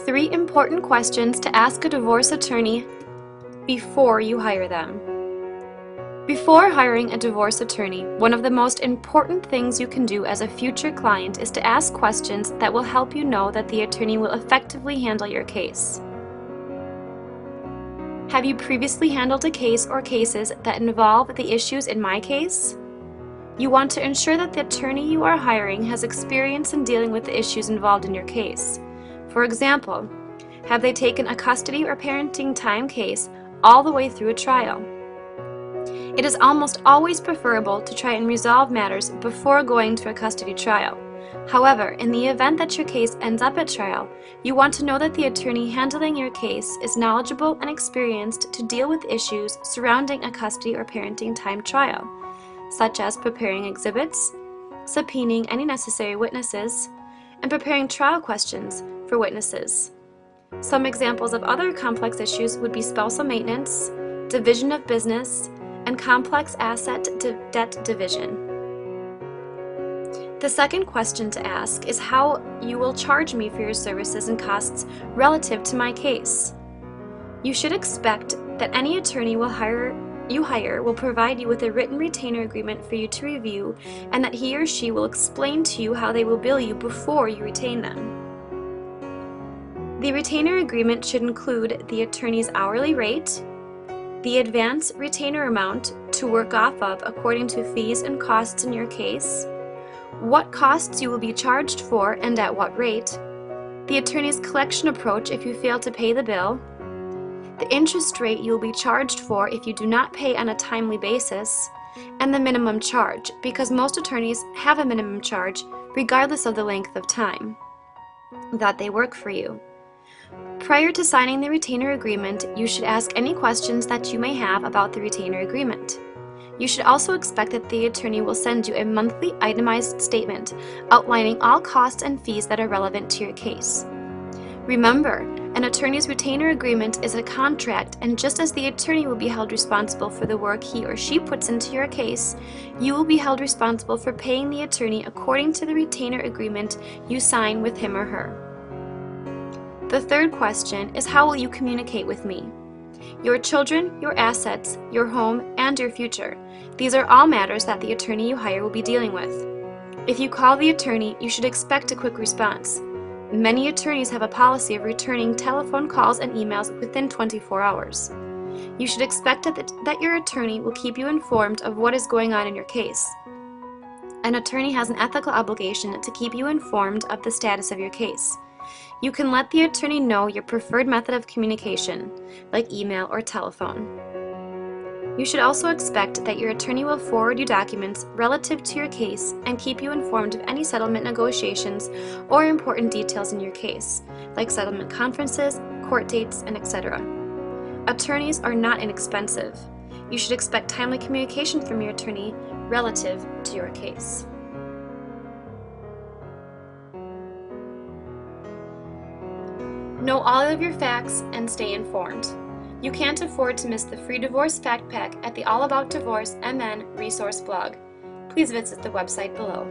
3 important questions to ask a divorce attorney before you hire them. Before hiring a divorce attorney, one of the most important things you can do as a future client is to ask questions that will help you know that the attorney will effectively handle your case. Have you previously handled a case or cases that involve the issues in my case? You want to ensure that the attorney you are hiring has experience in dealing with the issues involved in your case. For example, have they taken a custody or parenting time case all the way through a trial? It is almost always preferable to try and resolve matters before going to a custody trial. However, in the event that your case ends up at trial, you want to know that the attorney handling your case is knowledgeable and experienced to deal with issues surrounding a custody or parenting time trial, such as preparing exhibits, subpoenaing any necessary witnesses, and preparing trial questions for witnesses. Some examples of other complex issues would be spousal maintenance, division of business, and complex asset debt division. The second question to ask is how you will charge me for your services and costs relative to my case. You should expect that any attorney you hire will provide you with a written retainer agreement for you to review, and that he or she will explain to you how they will bill you before you retain them. The retainer agreement should include the attorney's hourly rate, the advance retainer amount to work off of according to fees and costs in your case, what costs you will be charged for and at what rate, the attorney's collection approach if you fail to pay the bill, the interest rate you will be charged for if you do not pay on a timely basis, and the minimum charge, because most attorneys have a minimum charge regardless of the length of time that they work for you. Prior to signing the retainer agreement, you should ask any questions that you may have about the retainer agreement. You should also expect that the attorney will send you a monthly itemized statement outlining all costs and fees that are relevant to your case. Remember, an attorney's retainer agreement is a contract, and just as the attorney will be held responsible for the work he or she puts into your case, you will be held responsible for paying the attorney according to the retainer agreement you sign with him or her. The third question is how will you communicate with me? Your children, your assets, your home, and your future. These are all matters that the attorney you hire will be dealing with. If you call the attorney, you should expect a quick response. Many attorneys have a policy of returning telephone calls and emails within 24 hours. You should expect that your attorney will keep you informed of what is going on in your case. An attorney has an ethical obligation to keep you informed of the status of your case. You can let the attorney know your preferred method of communication, like email or telephone. You should also expect that your attorney will forward you documents relative to your case and keep you informed of any settlement negotiations or important details in your case, like settlement conferences, court dates, and etc. Attorneys are not inexpensive. You should expect timely communication from your attorney relative to your case. Know all of your facts and stay informed. You can't afford to miss the free divorce fact pack at the All About Divorce MN resource blog. Please visit the website below.